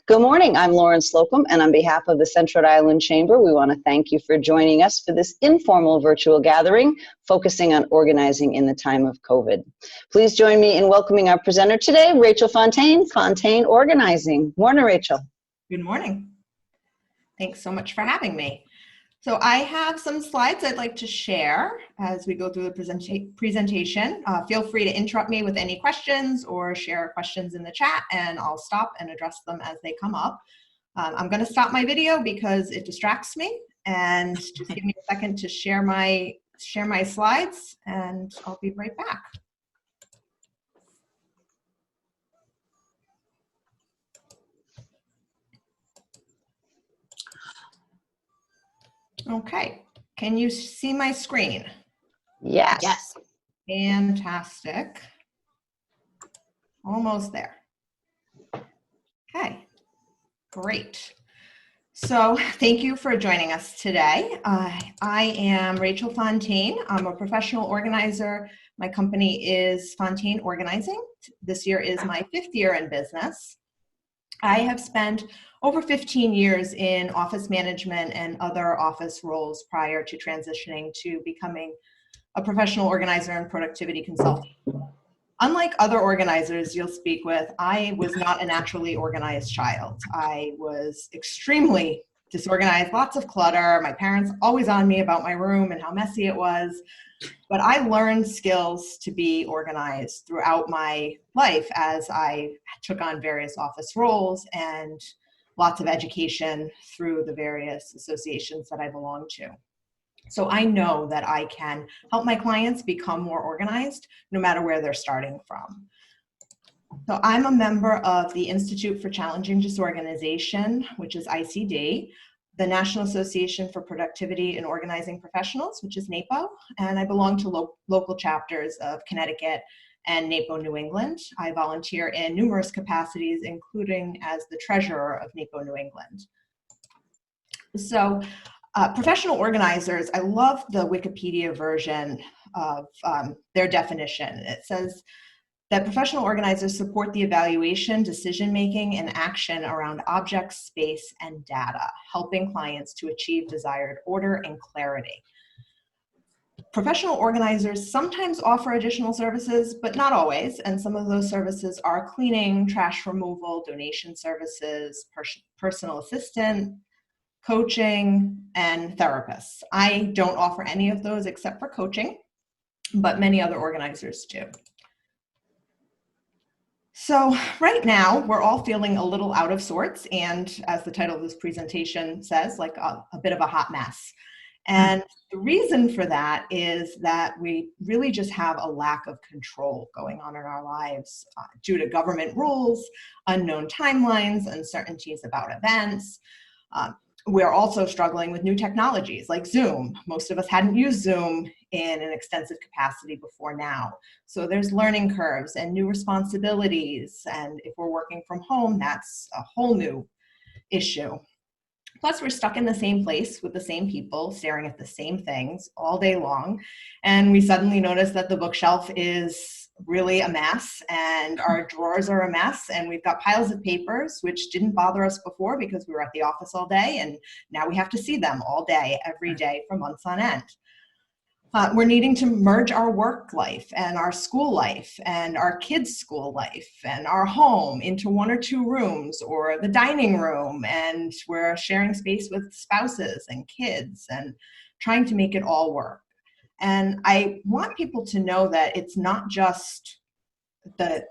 Good morning. I'm Lauren Slocum, and on behalf of the Central Rhode Island Chamber, we want to thank you for joining us for this informal virtual gathering focusing on organizing in the time of COVID. Please join me in welcoming our presenter today, Rachel Fontaine, Fontaine Organizing. Morning, Rachel. Good morning. Thanks so much for having me. So I have some slides I'd like to share as we go through the presentation. Feel free to interrupt me with any questions or share questions in the chat, and I'll stop and address them as they come up. I'm going to stop my video because it distracts me, and just give me a second to share my slides, and I'll be right back. Okay, can you see my screen? Yes. Yes. Fantastic. Almost there. Okay, great. So thank you for joining us today. I am Rachel Fontaine. I'm a professional organizer. My company is Fontaine Organizing. This year is my 5th year in business. I have spent over 15 years in office management and other office roles prior to transitioning to becoming a professional organizer and productivity consultant. Unlike other organizers you'll speak with, I was not a naturally organized child. I was extremely disorganized, lots of clutter. My parents always on me about my room and how messy it was. But I learned skills to be organized throughout my life as I took on various office roles and lots of education through the various associations that I belong to. So I know that I can help my clients become more organized no matter where they're starting from. So I'm a member of the Institute for Challenging Disorganization, which is ICD, the National Association for Productivity and Organizing Professionals, which is NAPO, and I belong to local chapters of Connecticut and NAPO New England. I volunteer in numerous capacities, including as the treasurer of NAPO New England. So professional organizers, I love the Wikipedia version of their definition. It says that professional organizers support the evaluation, decision-making, and action around objects, space, and data, helping clients to achieve desired order and clarity. Professional organizers sometimes offer additional services, but not always, and some of those services are cleaning, trash removal, donation services, personal assistant, coaching, and therapists. I don't offer any of those except for coaching, but many other organizers do. So right now, we're all feeling a little out of sorts, and as the title of this presentation says, like a bit of a hot mess. And the reason for that is that we really just have a lack of control going on in our lives due to government rules, unknown timelines, uncertainties about events. We're also struggling with new technologies like Zoom. Most of us hadn't used Zoom in an extensive capacity before now. So there's learning curves and new responsibilities. And if we're working from home, that's a whole new issue. Plus, we're stuck in the same place with the same people, staring at the same things all day long. And we suddenly notice that the bookshelf is really a mess, and our drawers are a mess, and we've got piles of papers, which didn't bother us before because we were at the office all day, and now we have to see them all day, every day for months on end. We're needing to merge our work life and our school life and our kids' school life and our home into 1 or 2 rooms or the dining room, and we're sharing space with spouses and kids and trying to make it all work. And I want people to know that it's not just the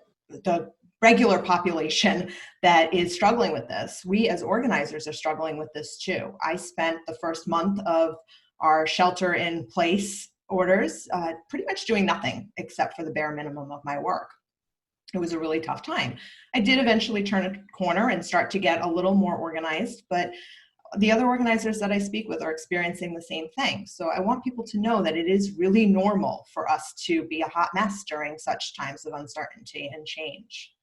regular population that is struggling with this. We as organizers are struggling with this too. I spent the first month of our shelter in place orders pretty much doing nothing except for the bare minimum of my work. It was a really tough time. I did eventually turn a corner and start to get a little more organized, but the other organizers that I speak with are experiencing the same thing. So I want people to know that it is really normal for us to be a hot mess during such times of uncertainty and change.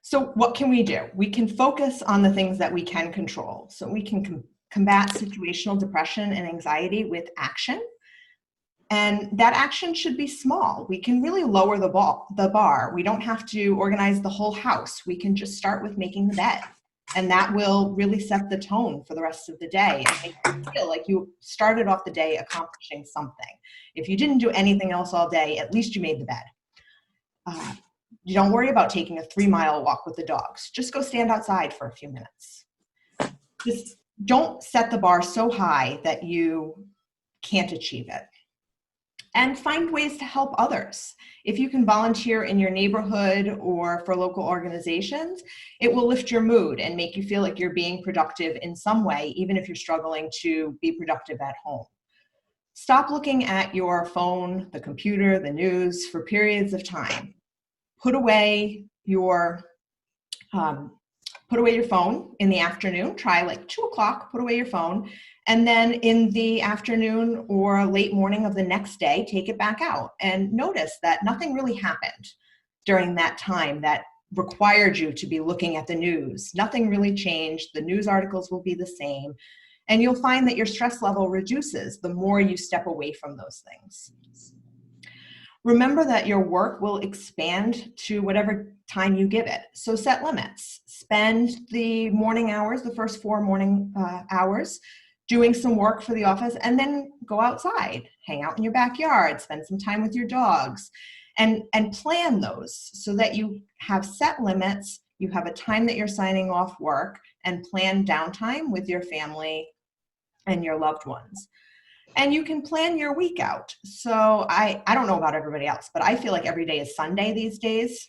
So what can we do? We can focus on the things that we can control. So we can combat situational depression and anxiety with action. And that action should be small. We can really lower the bar. We don't have to organize the whole house. We can just start with making the bed. And that will really set the tone for the rest of the day and make you feel like you started off the day accomplishing something. If you didn't do anything else all day, at least you made the bed. You don't worry about taking a 3-mile walk with the dogs. Just go stand outside for a few minutes. Just don't set the bar so high that you can't achieve it. And find ways to help others. If you can volunteer in your neighborhood or for local organizations, it will lift your mood and make you feel like you're being productive in some way, even if you're struggling to be productive at home. Stop looking at your phone, the computer, the news for periods of time. Put away your phone in the afternoon. Try like 2 o'clock, put away your phone. And then in the afternoon or late morning of the next day, take it back out and notice that nothing really happened during that time that required you to be looking at the news. Nothing really changed. The news articles will be the same. And you'll find that your stress level reduces the more you step away from those things. Remember that your work will expand to whatever time you give it. So set limits. Spend the morning hours, the first 4 morning hours, doing some work for the office, and then go outside, hang out in your backyard, spend some time with your dogs, and plan those so that you have set limits, you have a time that you're signing off work, and plan downtime with your family and your loved ones. And you can plan your week out. So I don't know about everybody else, but I feel like every day is Sunday these days.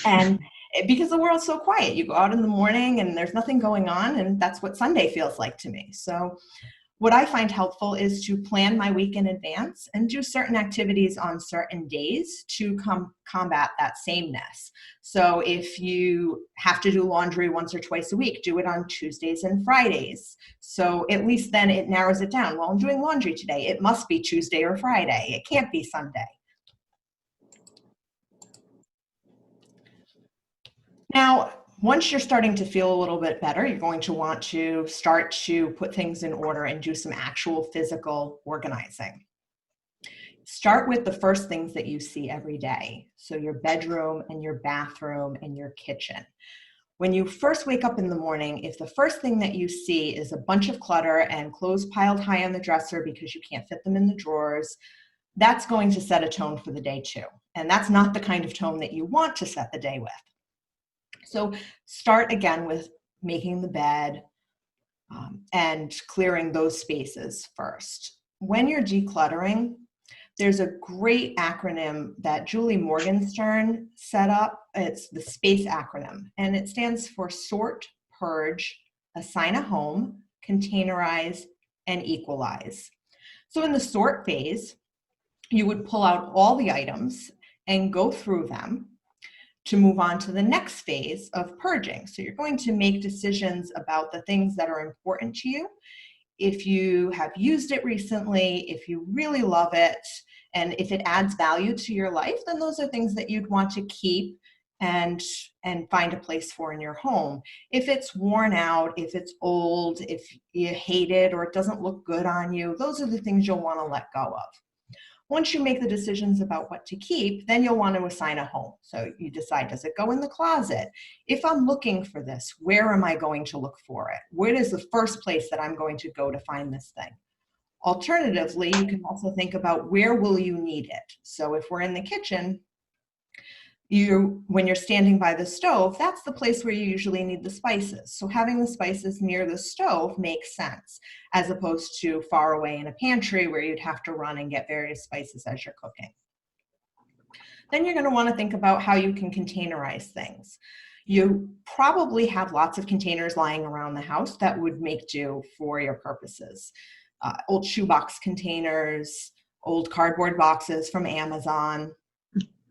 And because the world's so quiet, you go out in the morning and there's nothing going on, and that's what Sunday feels like to me. So what I find helpful is to plan my week in advance and do certain activities on certain days to combat that sameness. So if you have to do laundry once or twice a week, do it on Tuesdays and Fridays. So at least then it narrows it down. Well, I'm doing laundry today. It must be Tuesday or Friday. It can't be Sunday. Now, once you're starting to feel a little bit better, you're going to want to start to put things in order and do some actual physical organizing. Start with the first things that you see every day. So your bedroom and your bathroom and your kitchen. When you first wake up in the morning, if the first thing that you see is a bunch of clutter and clothes piled high on the dresser because you can't fit them in the drawers, that's going to set a tone for the day too. And that's not the kind of tone that you want to set the day with. So start again with making the bed and clearing those spaces first. When you're decluttering, there's a great acronym that Julie Morgenstern set up. It's the SPACE acronym, and it stands for sort, purge, assign a home, containerize, and equalize. So in the sort phase, you would pull out all the items and go through them to move on to the next phase of purging. So you're going to make decisions about the things that are important to you. If you have used it recently, if you really love it, and if it adds value to your life, then those are things that you'd want to keep and find a place for in your home. If it's worn out, if it's old, if you hate it or it doesn't look good on you, those are the things you'll want to let go of. Once you make the decisions about what to keep, then you'll want to assign a home. So you decide, does it go in the closet? If I'm looking for this, where am I going to look for it? Where is the first place that I'm going to go to find this thing? Alternatively, you can also think about where will you need it? So if we're in the kitchen, when you're standing by the stove, that's the place where you usually need the spices. So having the spices near the stove makes sense, as opposed to far away in a pantry where you'd have to run and get various spices as you're cooking. Then you're going to want to think about how you can containerize things. You probably have lots of containers lying around the house that would make do for your purposes. Old shoebox containers, old cardboard boxes from Amazon.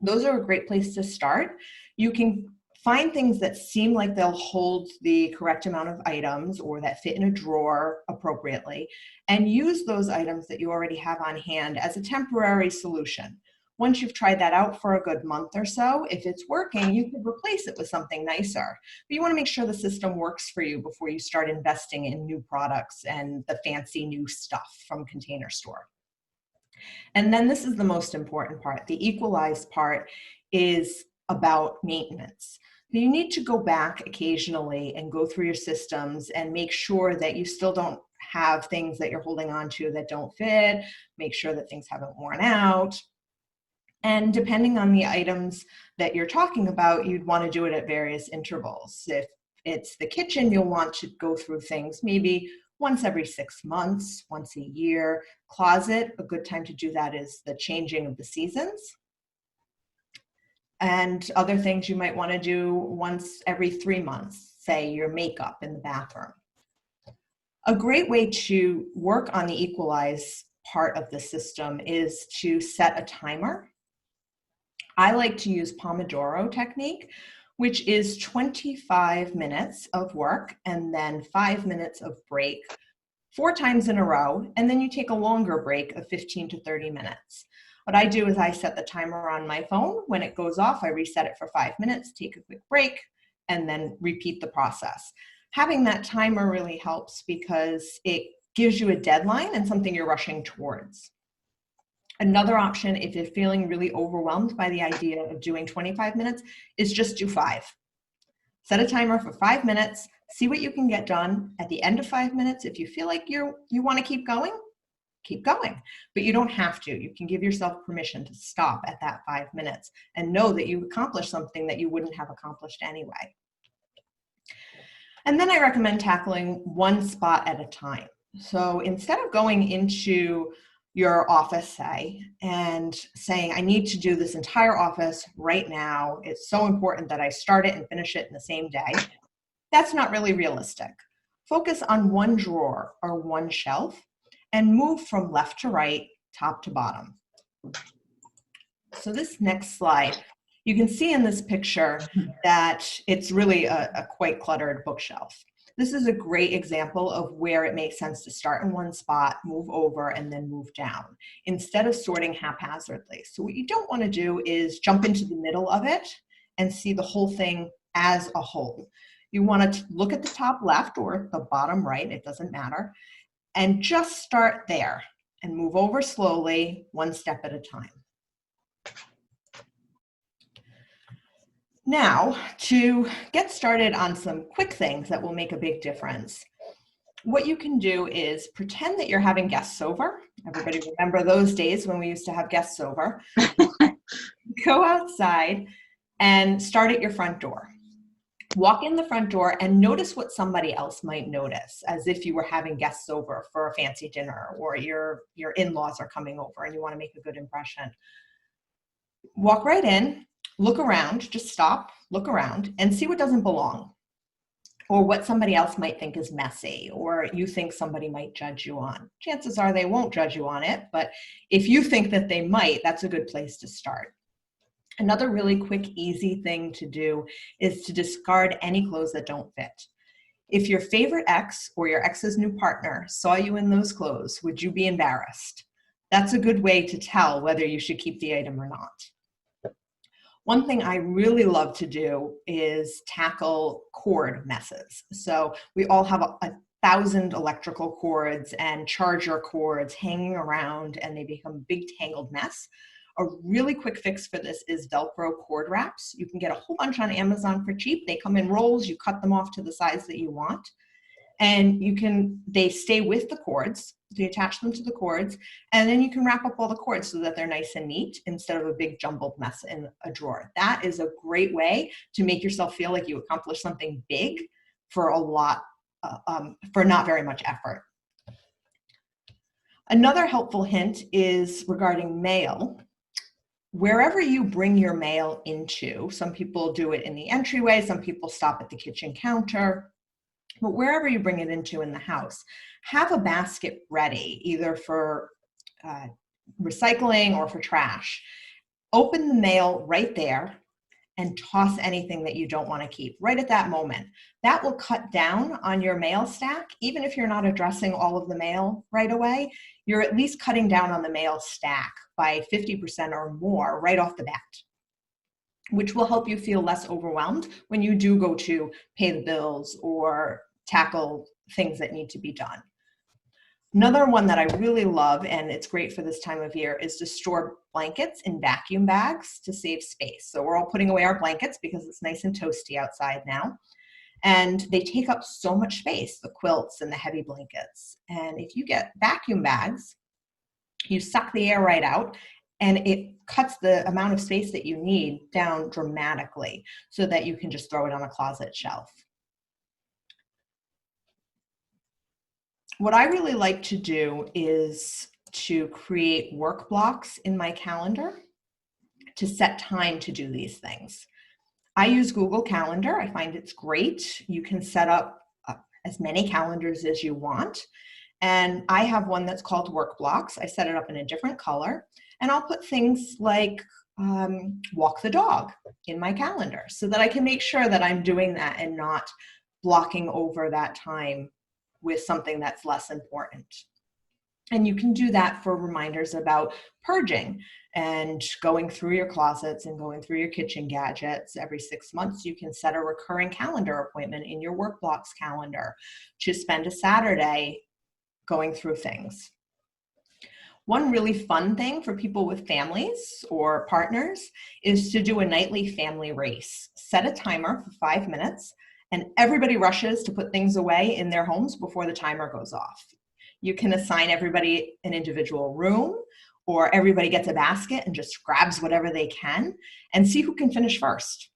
Those are a great place to start. You can find things that seem like they'll hold the correct amount of items or that fit in a drawer appropriately, and use those items that you already have on hand as a temporary solution. Once you've tried that out for a good month or so, if it's working, you could replace it with something nicer. But you want to make sure the system works for you before you start investing in new products and the fancy new stuff from Container Store. And then this is the most important part. The equalized part is about maintenance. You need to go back occasionally and go through your systems and make sure that you still don't have things that you're holding on to that don't fit, make sure that things haven't worn out. And depending on the items that you're talking about, you'd want to do it at various intervals. If it's the kitchen, you'll want to go through things maybe once every 6 months, once a year. Closet, a good time to do that is the changing of the seasons. And other things you might want to do once every 3 months, say your makeup in the bathroom. A great way to work on the equalize part of the system is to set a timer. I like to use Pomodoro technique, which is 25 minutes of work and then 5 minutes of break 4 times in a row, and then you take a longer break of 15 to 30 minutes. What I do is I set the timer on my phone. When it goes off, I reset it for 5 minutes, take a quick break, and then repeat the process. Having that timer really helps because it gives you a deadline and something you're rushing towards. Another option, if you're feeling really overwhelmed by the idea of doing 25 minutes, is just do 5. Set a timer for 5 minutes, see what you can get done. At the end of 5 minutes, if you feel like you want to keep going, but you don't have to. You can give yourself permission to stop at that 5 minutes and know that you accomplished something that you wouldn't have accomplished anyway. And then I recommend tackling one spot at a time. So instead of going into your office, say, and saying, I need to do this entire office right now, it's so important that I start it and finish it in the same day, that's not really realistic. Focus on one drawer or one shelf and move from left to right, top to bottom. So this next slide, you can see in this picture that it's really a quite cluttered bookshelf. This is a great example of where it makes sense to start in one spot, move over, and then move down, instead of sorting haphazardly. So what you don't want to do is jump into the middle of it and see the whole thing as a whole. You want to look at the top left or the bottom right, it doesn't matter, and just start there and move over slowly, one step at a time. Now, to get started on some quick things that will make a big difference, what you can do is pretend that you're having guests over. Everybody remember those days when we used to have guests over. Go outside and start at your front door. Walk in the front door and notice what somebody else might notice, as if you were having guests over for a fancy dinner or your in-laws are coming over and you want to make a good impression. Walk right in. Look around, just stop, look around, and see what doesn't belong, or what somebody else might think is messy, or you think somebody might judge you on. Chances are they won't judge you on it, but if you think that they might, that's a good place to start. Another really quick, easy thing to do is to discard any clothes that don't fit. If your favorite ex or your ex's new partner saw you in those clothes, would you be embarrassed? That's a good way to tell whether you should keep the item or not. One thing I really love to do is tackle cord messes. So we all have a 1,000 electrical cords and charger cords hanging around, and they become a big tangled mess. A really quick fix for this is Velcro cord wraps. You can get a whole bunch on Amazon for cheap. They come in rolls. You cut them off to the size that you want. And they stay with the cords. So you attach them to the cords, and then you can wrap up all the cords so that they're nice and neat instead of a big jumbled mess in a drawer. That is a great way to make yourself feel like you accomplished something big for for not very much effort. Another helpful hint is regarding mail. Wherever you bring your mail into, some people do it in the entryway, some people stop at the kitchen counter, but wherever you bring it into in the house, have a basket ready, either for recycling or for trash. Open the mail right there and toss anything that you don't want to keep right at that moment. That will cut down on your mail stack. Even if you're not addressing all of the mail right away, you're at least cutting down on the mail stack by 50% or more right off the bat, which will help you feel less overwhelmed when you do go to pay the bills or tackle things that need to be done. Another one that I really love, and it's great for this time of year, is to store blankets in vacuum bags to save space. So we're all putting away our blankets because it's nice and toasty outside now. And they take up so much space, the quilts and the heavy blankets. And if you get vacuum bags, you suck the air right out, and it cuts the amount of space that you need down dramatically so that you can just throw it on a closet shelf. What I really like to do is to create work blocks in my calendar to set time to do these things. I use Google Calendar. I find it's great. You can set up as many calendars as you want. And I have one that's called Work Blocks. I set it up in a different color. And I'll put things like walk the dog in my calendar so that I can make sure that I'm doing that and not blocking over that time with something that's less important. And you can do that for reminders about purging and going through your closets and going through your kitchen gadgets. Every 6 months, you can set a recurring calendar appointment in your Work Blocks calendar to spend a Saturday going through things. One really fun thing for people with families or partners is to do a nightly family race. Set a timer for 5 minutes, and everybody rushes to put things away in their homes before the timer goes off. You can assign everybody an individual room, or everybody gets a basket and just grabs whatever they can and see who can finish first.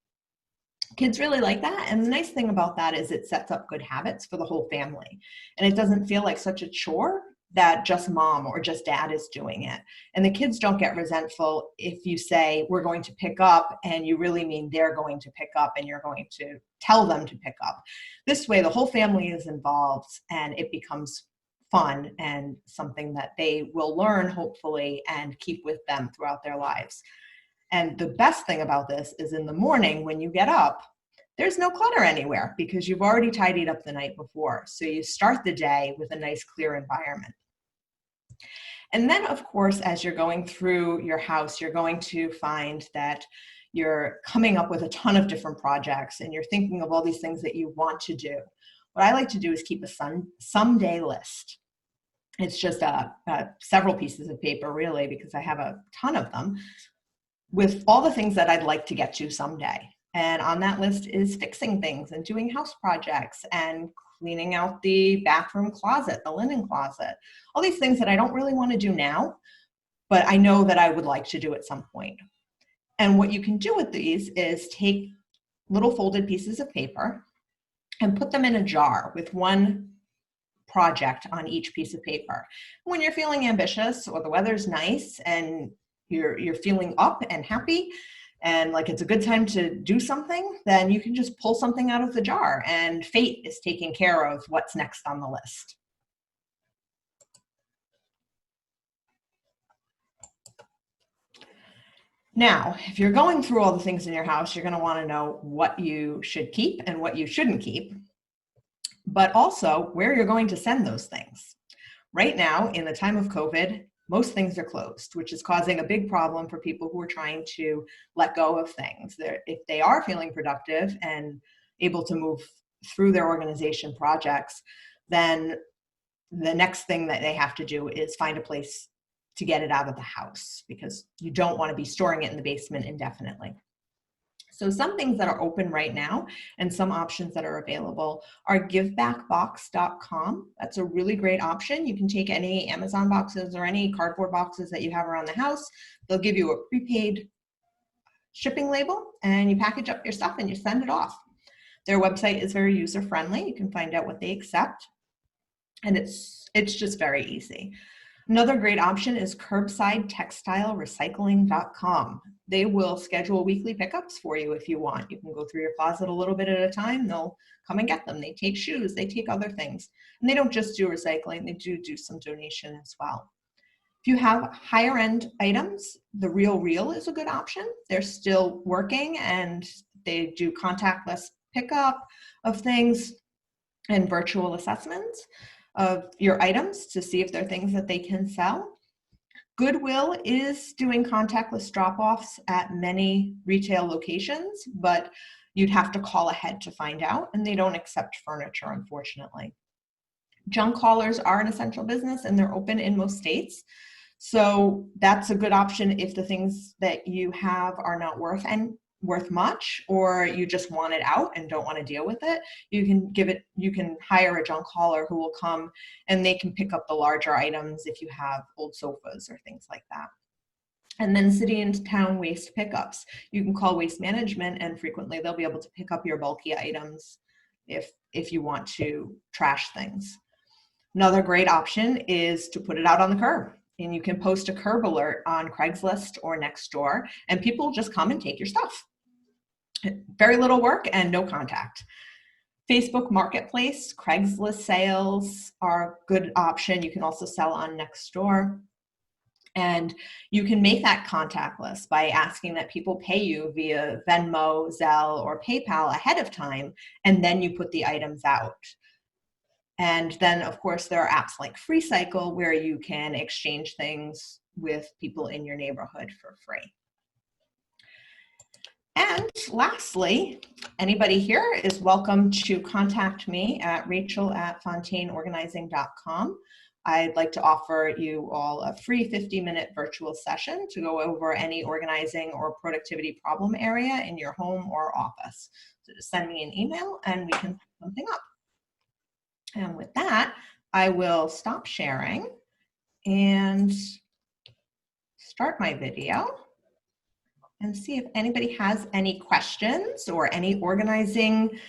Kids really like that, and the nice thing about that is it sets up good habits for the whole family, and it doesn't feel like such a chore that just mom or just dad is doing it. And the kids don't get resentful if you say, we're going to pick up, and you really mean they're going to pick up and you're going to tell them to pick up. This way, the whole family is involved and it becomes fun and something that they will learn, hopefully, and keep with them throughout their lives. And the best thing about this is in the morning when you get up, there's no clutter anywhere because you've already tidied up the night before. So you start the day with a nice, clear environment. And then, of course, as you're going through your house, you're going to find that you're coming up with a ton of different projects and you're thinking of all these things that you want to do. What I like to do is keep a someday list. It's just several pieces of paper, really, because I have a ton of them, with all the things that I'd like to get to someday. And on that list is fixing things and doing house projects and cleaning out the bathroom closet, the linen closet, all these things that I don't really want to do now, but I know that I would like to do at some point. And what you can do with these is take little folded pieces of paper and put them in a jar with one project on each piece of paper. When you're feeling ambitious or the weather's nice and you're feeling up and happy and like it's a good time to do something, then you can just pull something out of the jar and fate is taking care of what's next on the list. Now, if you're going through all the things in your house, you're going to want to know what you should keep and what you shouldn't keep, but also where you're going to send those things. Right now, in the time of COVID, most things are closed, which is causing a big problem for people who are trying to let go of things. If they are feeling productive and able to move through their organization projects, then the next thing that they have to do is find a place to get it out of the house because you don't want to be storing it in the basement indefinitely. So some things that are open right now and some options that are available are givebackbox.com. That's a really great option. You can take any Amazon boxes or any cardboard boxes that you have around the house. They'll give you a prepaid shipping label and you package up your stuff and you send it off. Their website is very user-friendly. You can find out what they accept. And it's just very easy. Another great option is curbsidetextilerecycling.com. They will schedule weekly pickups for you if you want. You can go through your closet a little bit at a time. They'll come and get them. They take shoes, they take other things. And they don't just do recycling, they do some donation as well. If you have higher end items, the Real is a good option. They're still working and they do contactless pickup of things and virtual assessments of your items to see if they're things that they can sell. Goodwill is doing contactless drop-offs at many retail locations, but you'd have to call ahead to find out, and they don't accept furniture, unfortunately. Junk haulers are an essential business and they're open in most states. So that's a good option if the things that you have are not worth much, or you just want it out and don't want to deal with it. You can hire a junk hauler who will come and they can pick up the larger items if you have old sofas or things like that. And then city and town waste pickups. You can call waste management and frequently they'll be able to pick up your bulky items if you want to trash things. Another great option is to put it out on the curb. And you can post a curb alert on Craigslist or Nextdoor, and people just come and take your stuff. Very little work and no contact. Facebook Marketplace, Craigslist sales are a good option. You can also sell on Nextdoor. And you can make that contactless by asking that people pay you via Venmo, Zelle, or PayPal ahead of time, and then you put the items out. And then, of course, there are apps like FreeCycle where you can exchange things with people in your neighborhood for free. And lastly, anybody here is welcome to contact me at rachel@fontaineorganizing.com. I'd like to offer you all a free 50-minute virtual session to go over any organizing or productivity problem area in your home or office. So just send me an email and we can set something up. And with that, I will stop sharing and start my video and see if anybody has any questions or any organizing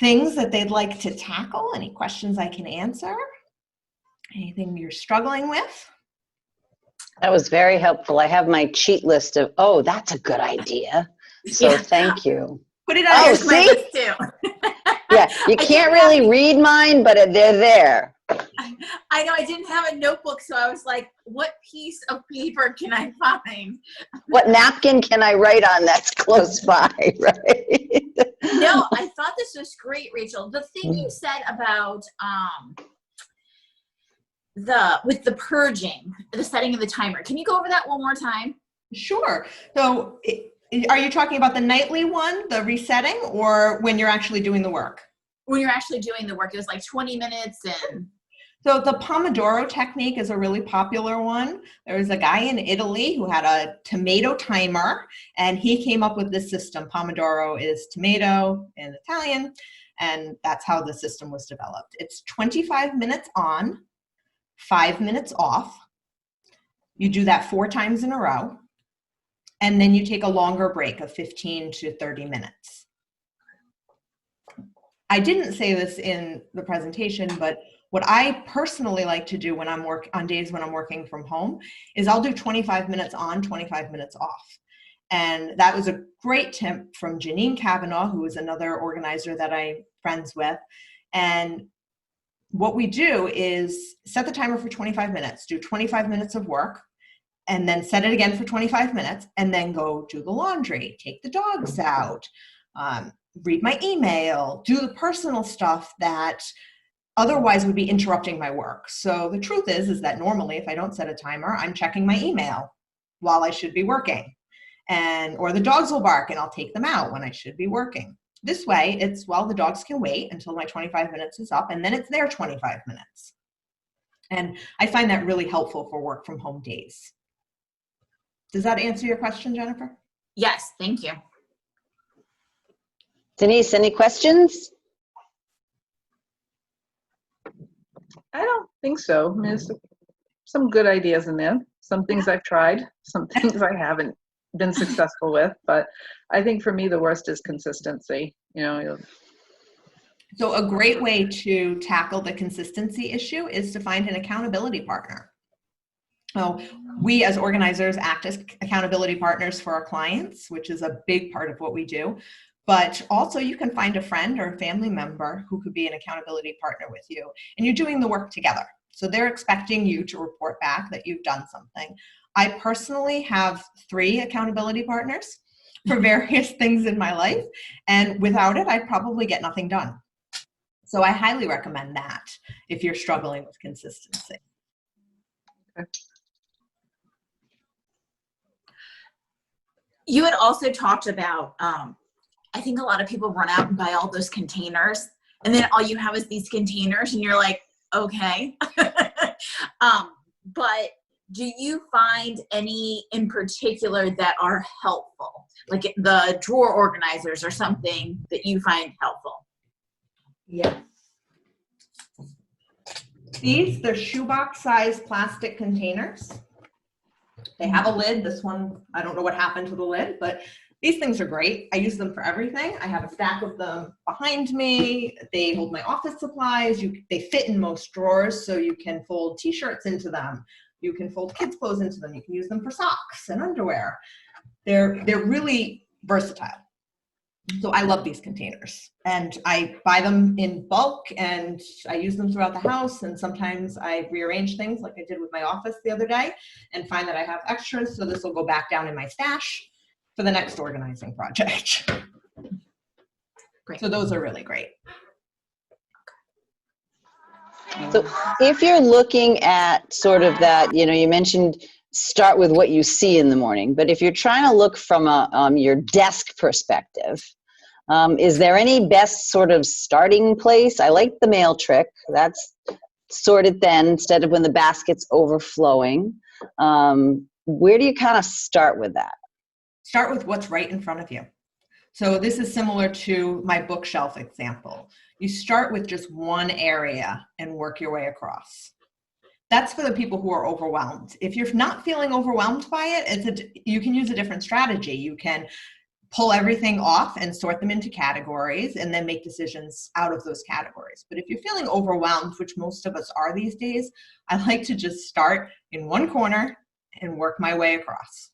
things that they'd like to tackle, any questions I can answer, anything you're struggling with. That was very helpful. I have my cheat list of, oh, that's a good idea. So yeah. Thank you. Put it on my list too. Yeah, you can't really read mine, but they're there. I know I didn't have a notebook, so I was like, what piece of paper can I find? What napkin can I write on that's close by, right? No, I thought this was great, Rachel. The thing you said about with the purging, the setting of the timer. Can you go over that one more time? Sure. So are you talking about the nightly one, the resetting, or when you're actually doing the work? When you're actually doing the work, it was like 20 minutes and... So the Pomodoro technique is a really popular one. There was a guy in Italy who had a tomato timer, and he came up with this system. Pomodoro is tomato in Italian, and that's how the system was developed. It's 25 minutes on, 5 minutes off. You do that 4 times in a row, and then you take a longer break of 15 to 30 minutes. I didn't say this in the presentation, but what I personally like to do when I'm on days when I'm working from home is I'll do 25 minutes on, 25 minutes off. And that was a great tip from Janine Kavanaugh, who is another organizer that I'm friends with. And what we do is set the timer for 25 minutes, do 25 minutes of work, and then set it again for 25 minutes, and then go do the laundry, take the dogs out, read my email, do the personal stuff that otherwise would be interrupting my work. So the truth is that normally if I don't set a timer, I'm checking my email while I should be working. Or the dogs will bark and I'll take them out when I should be working. This way, the dogs can wait until my 25 minutes is up, and then it's their 25 minutes. And I find that really helpful for work from home days. Does that answer your question, Jennifer? Yes, thank you. Denise, any questions? I don't think so. I mean, there's some good ideas in there. Some things I've tried, some things I haven't been successful with. But I think for me, the worst is consistency. So a great way to tackle the consistency issue is to find an accountability partner. So we as organizers act as accountability partners for our clients, which is a big part of what we do. But also you can find a friend or a family member who could be an accountability partner with you, and you're doing the work together. So they're expecting you to report back that you've done something. I personally have 3 accountability partners for various things in my life, and without it, I'd probably get nothing done. So I highly recommend that if you're struggling with consistency. Okay. You had also talked about, I think a lot of people run out and buy all those containers, and then all you have is these containers, and you're like, okay. But do you find any in particular that are helpful? Like the drawer organizers or something that you find helpful? Yeah. They're shoebox size plastic containers. They have a lid. This one, I don't know what happened to the lid, but these things are great. I use them for everything. I have a stack of them behind me. They hold my office supplies. They fit in most drawers, so you can fold t-shirts into them. You can fold kids' clothes into them. You can use them for socks and underwear. They're really versatile. So I love these containers, and I buy them in bulk, and I use them throughout the house. And sometimes I rearrange things like I did with my office the other day and find that I have extras. So this will go back down in my stash for the next organizing project. Great. So those are really great. So if you're looking at sort of that, you mentioned start with what you see in the morning, but if you're trying to look from your desk perspective, is there any best sort of starting place? I like the mail trick. That's sorted then instead of when the basket's overflowing. Where do you kind of start with that? Start with what's right in front of you. So this is similar to my bookshelf example. You start with just one area and work your way across. That's for the people who are overwhelmed. If you're not feeling overwhelmed by it, you can use a different strategy. You can pull everything off and sort them into categories and then make decisions out of those categories. But if you're feeling overwhelmed, which most of us are these days, I like to just start in one corner and work my way across.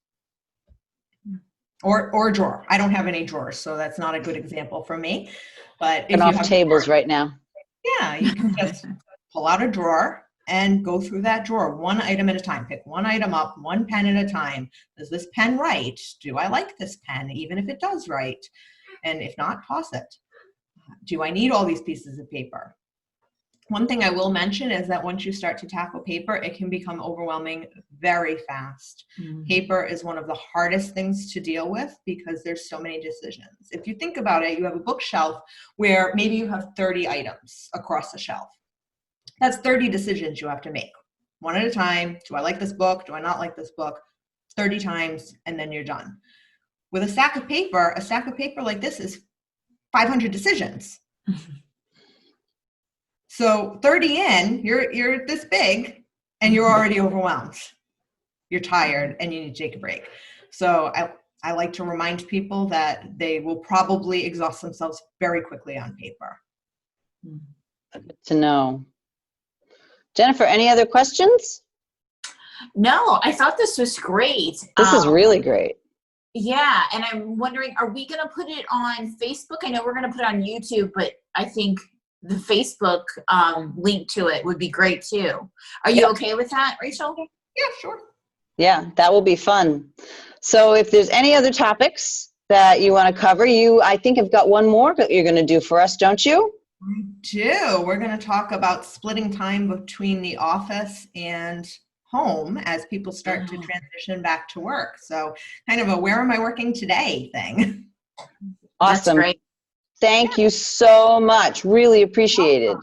Or a drawer. I don't have any drawers, so that's not a good example for me. But if you off have tables right now. Yeah, you can just pull out a drawer and go through that drawer one item at a time. Pick one item up, one pen at a time. Does this pen write? Do I like this pen, even if it does write? And if not, toss it. Do I need all these pieces of paper? One thing I will mention is that once you start to tackle paper, it can become overwhelming very fast. Mm-hmm. Paper is one of the hardest things to deal with because there's so many decisions. If you think about it, you have a bookshelf where maybe you have 30 items across the shelf. That's 30 decisions you have to make, one at a time. Do I like this book? Do I not like this book? 30 times, and then you're done. With a stack of paper like this is 500 decisions. So 30 in, you're this big, and you're already overwhelmed. You're tired, and you need to take a break. So I like to remind people that they will probably exhaust themselves very quickly on paper. Good to know. Jennifer, any other questions? No, I thought this was great. This is really great. Yeah, and I'm wondering, are we going to put it on Facebook? I know we're going to put it on YouTube, but I think the Facebook link to it would be great too. Are you okay with that, Rachel? Yeah, sure. Yeah, that will be fun. So if there's any other topics that you want to cover, I think have got one more that you're going to do for us, don't you? I do. We're going to talk about splitting time between the office and home as people start to transition back to work. So kind of a where am I working today thing. Awesome. That's great. Thank you so much. Really appreciate it.